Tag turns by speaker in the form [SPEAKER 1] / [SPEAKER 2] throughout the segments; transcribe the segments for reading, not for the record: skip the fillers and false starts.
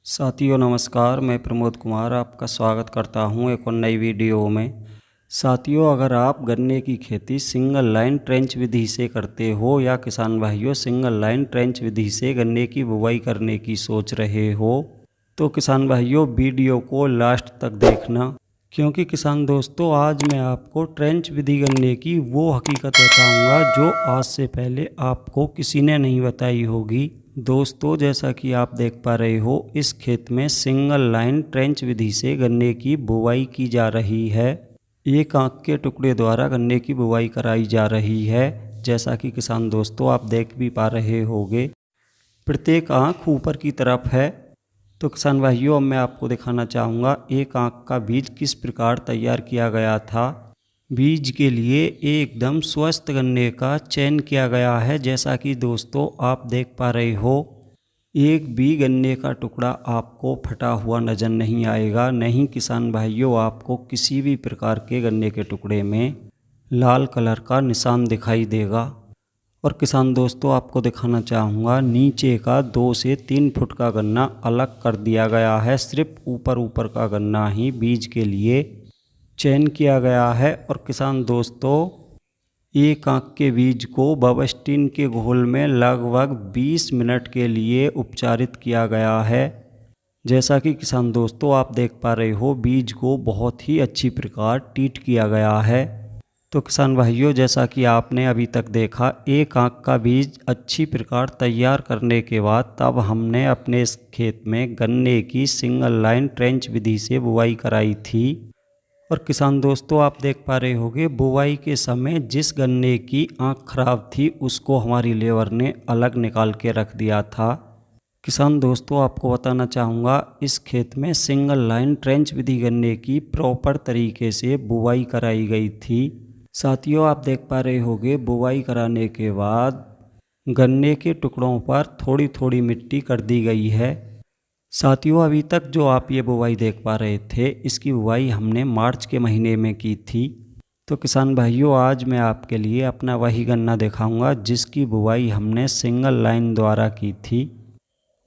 [SPEAKER 1] साथियों नमस्कार, मैं प्रमोद कुमार आपका स्वागत करता हूं एक और नई वीडियो में। साथियों, अगर आप गन्ने की खेती सिंगल लाइन ट्रेंच विधि से करते हो या किसान भाइयों सिंगल लाइन ट्रेंच विधि से गन्ने की बुवाई करने की सोच रहे हो तो किसान भाइयों वीडियो को लास्ट तक देखना, क्योंकि किसान दोस्तों आज मैं आपको ट्रेंच विधि गन्ने की वो हकीकत बताऊंगा जो आज से पहले आपको किसी ने नहीं बताई होगी। दोस्तों, जैसा कि आप देख पा रहे हो, इस खेत में सिंगल लाइन ट्रेंच विधि से गन्ने की बुवाई की जा रही है। एक आंख के टुकड़े द्वारा गन्ने की बुवाई कराई जा रही है। जैसा कि किसान दोस्तों आप देख भी पा रहे होंगे, प्रत्येक आंख ऊपर की तरफ है। तो किसान भाइयों, अब मैं आपको दिखाना चाहूँगा एक आंख का बीज किस प्रकार तैयार किया गया था। बीज के लिए एकदम स्वस्थ गन्ने का चयन किया गया है। जैसा कि दोस्तों आप देख पा रहे हो, एक भी गन्ने का टुकड़ा आपको फटा हुआ नज़र नहीं आएगा। नहीं किसान भाइयों, आपको किसी भी प्रकार के गन्ने के टुकड़े में लाल कलर का निशान दिखाई देगा। और किसान दोस्तों आपको दिखाना चाहूँगा, नीचे का 2 से 3 फुट का गन्ना अलग कर दिया गया है। सिर्फ ऊपर का गन्ना ही बीज के लिए चयन किया गया है। और किसान दोस्तों, एक आंख के बीज को बवस्टीन के घोल में लगभग 20 मिनट के लिए उपचारित किया गया है। जैसा कि किसान दोस्तों आप देख पा रहे हो, बीज को बहुत ही अच्छी प्रकार ट्रीट किया गया है। तो किसान भाइयों, जैसा कि आपने अभी तक देखा, एक आंख का बीज अच्छी प्रकार तैयार करने के बाद तब हमने अपने इस खेत में गन्ने की सिंगल लाइन ट्रेंच विधि से बुवाई कराई थी। और किसान दोस्तों आप देख पा रहे होंगे, बुवाई के समय जिस गन्ने की आंख खराब थी उसको हमारी लेबर ने अलग निकाल के रख दिया था। किसान दोस्तों आपको बताना चाहूँगा, इस खेत में सिंगल लाइन ट्रेंच विधि गन्ने की प्रॉपर तरीके से बुवाई कराई गई थी। साथियों आप देख पा रहे होंगे, बुवाई कराने के बाद गन्ने के टुकड़ों पर थोड़ी थोड़ी मिट्टी कर दी गई है। साथियों, अभी तक जो आप ये बुवाई देख पा रहे थे, इसकी बुवाई हमने मार्च के महीने में की थी। तो किसान भाइयों, आज मैं आपके लिए अपना वही गन्ना दिखाऊंगा जिसकी बुवाई हमने सिंगल लाइन द्वारा की थी।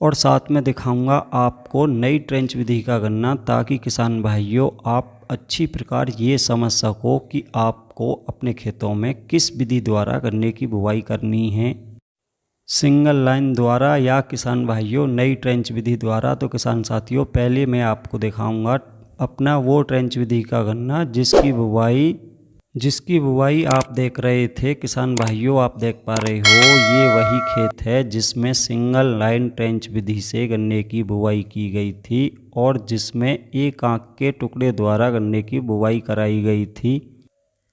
[SPEAKER 1] और साथ में दिखाऊंगा आपको नई ट्रेंच विधि का गन्ना, ताकि किसान भाइयों आप अच्छी प्रकार ये समझ सको कि आपको अपने खेतों में किस विधि द्वारा गन्ने की बुवाई करनी है, सिंगल लाइन द्वारा या किसान भाइयों नई ट्रेंच विधि द्वारा। तो किसान साथियों, पहले मैं आपको दिखाऊंगा अपना वो ट्रेंच विधि का गन्ना जिसकी बुवाई आप देख रहे थे। किसान भाइयों आप देख पा रहे हो, ये वही खेत है जिसमें सिंगल लाइन ट्रेंच विधि से गन्ने की बुवाई की गई थी और जिसमें एक आंख के टुकड़े द्वारा गन्ने की बुवाई कराई गई थी।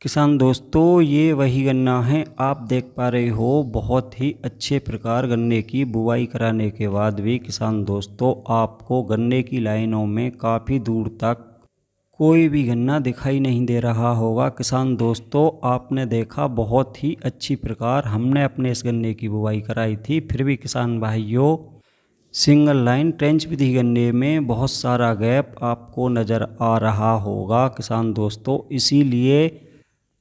[SPEAKER 1] किसान दोस्तों, ये वही गन्ना है, आप देख पा रहे हो। बहुत ही अच्छे प्रकार गन्ने की बुवाई कराने के बाद भी किसान दोस्तों आपको गन्ने की लाइनों में काफ़ी दूर तक कोई भी गन्ना दिखाई नहीं दे रहा होगा। किसान दोस्तों आपने देखा, बहुत ही अच्छी प्रकार हमने अपने इस गन्ने की बुवाई कराई थी। फिर भी किसान भाइयों, सिंगल लाइन ट्रेंच विधि गन्ने में बहुत सारा गैप आपको नज़र आ रहा होगा। किसान दोस्तों, इसीलिए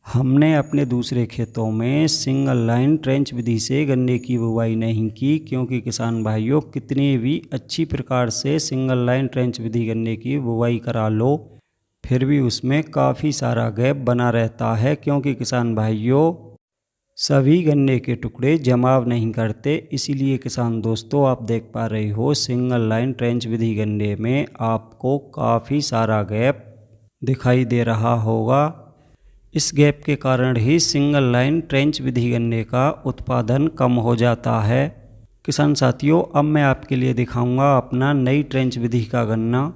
[SPEAKER 1] हमने अपने दूसरे खेतों में सिंगल लाइन ट्रेंच विधि से गन्ने की बुवाई नहीं की, क्योंकि किसान भाइयों कितनी भी अच्छी प्रकार से सिंगल लाइन ट्रेंच विधि गन्ने की बुवाई करा लो, फिर भी उसमें काफ़ी सारा गैप बना रहता है, क्योंकि किसान भाइयों सभी गन्ने के टुकड़े जमाव नहीं करते। इसीलिए किसान दोस्तों आप देख पा रहे हो, सिंगल लाइन ट्रेंच विधि गन्ने में आपको काफ़ी सारा गैप दिखाई दे रहा होगा। इस गैप के कारण ही सिंगल लाइन ट्रेंच विधि गन्ने का उत्पादन कम हो जाता है। किसान साथियों, अब मैं आपके लिए दिखाऊंगा अपना नई ट्रेंच विधि का गन्ना,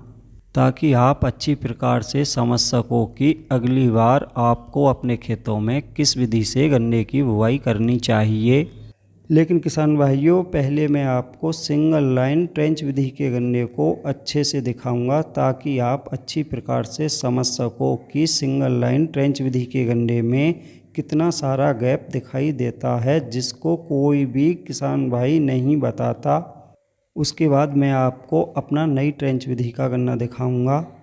[SPEAKER 1] ताकि आप अच्छी प्रकार से समझ सको कि अगली बार आपको अपने खेतों में किस विधि से गन्ने की बुवाई करनी चाहिए। लेकिन किसान भाइयों, पहले मैं आपको सिंगल लाइन ट्रेंच विधि के गन्ने को अच्छे से दिखाऊंगा, ताकि आप अच्छी प्रकार से समझ सको कि सिंगल लाइन ट्रेंच विधि के गन्ने में कितना सारा गैप दिखाई देता है, जिसको कोई भी किसान भाई नहीं बताता। उसके बाद मैं आपको अपना नई ट्रेंच विधि का गन्ना दिखाऊंगा।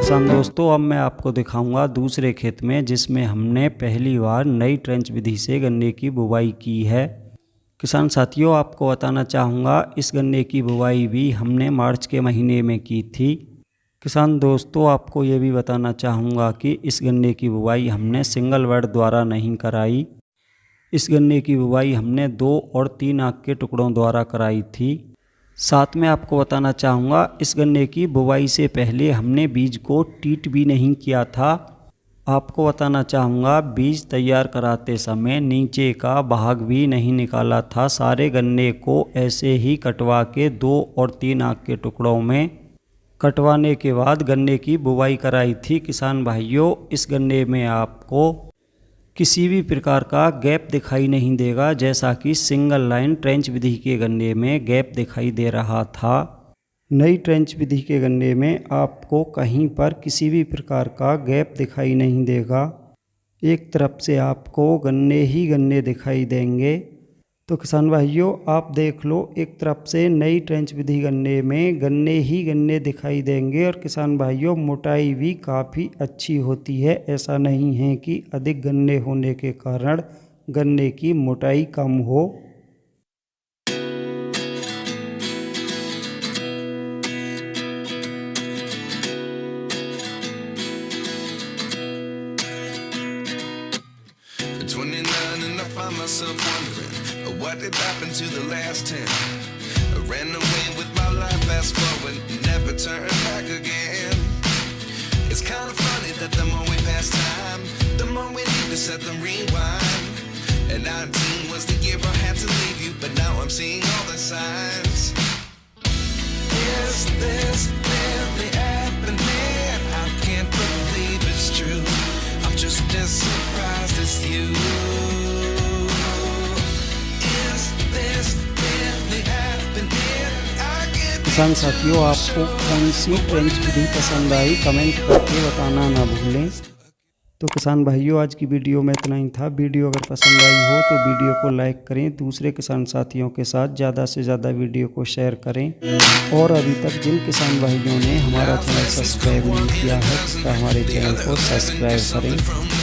[SPEAKER 1] किसान दोस्तों, अब मैं आपको दिखाऊंगा दूसरे खेत में जिसमें हमने पहली बार नई ट्रेंच विधि से गन्ने की बुवाई की है। किसान साथियों, आपको बताना चाहूँगा इस गन्ने की बुवाई भी हमने मार्च के महीने में की थी। किसान दोस्तों, आपको ये भी बताना चाहूँगा कि इस गन्ने की बुवाई हमने सिंगल बेड द्वारा नहीं कराई। इस गन्ने की बुवाई हमने 2 और 3 आंख के टुकड़ों द्वारा कराई थी। साथ में आपको बताना चाहूँगा इस गन्ने की बुवाई से पहले हमने बीज को ट्रीट भी नहीं किया था। आपको बताना चाहूँगा बीज तैयार कराते समय नीचे का भाग भी नहीं निकाला था। सारे गन्ने को ऐसे ही कटवा के 2 और 3 आंख के टुकड़ों में कटवाने के बाद गन्ने की बुवाई कराई थी। किसान भाइयों, इस गन्ने में आपको किसी भी प्रकार का गैप दिखाई नहीं देगा, जैसा कि सिंगल लाइन ट्रेंच विधि के गन्ने में गैप दिखाई दे रहा था। नई ट्रेंच विधि के गन्ने में आपको कहीं पर किसी भी प्रकार का गैप दिखाई नहीं देगा। एक तरफ से आपको गन्ने ही गन्ने दिखाई देंगे। तो किसान भाइयों, आप देख लो, एक तरफ से नई ट्रेंच विधि गन्ने में गन्ने ही गन्ने दिखाई देंगे। और किसान भाइयों, मोटाई भी काफ़ी अच्छी होती है। ऐसा नहीं है कि अधिक गन्ने होने के कारण गन्ने की मोटाई कम हो।
[SPEAKER 2] What did happen to the last 10? I ran away with my life, fast forward, never turn back again. It's kind of funny that the more we pass time, the more we need to set them rewind. And 19 was the year I had to leave you, but now I'm seeing all the signs. Is this really happening? I can't believe it's true. I'm just as surprised as you.
[SPEAKER 1] किसान साथियों, आपको कौन सी trench विधि पसंद आई comment करके बताना ना भूलें। तो किसान भाइयों, आज की वीडियो में इतना ही था। वीडियो अगर पसंद आई हो तो वीडियो को लाइक करें, दूसरे किसान साथियों के साथ ज़्यादा से ज़्यादा वीडियो को शेयर करें। और अभी तक जिन किसान भाइयों ने हमारा चैनल सब्सक्राइब नहीं किया है तो हमारे चैनल को सब्सक्राइब करें।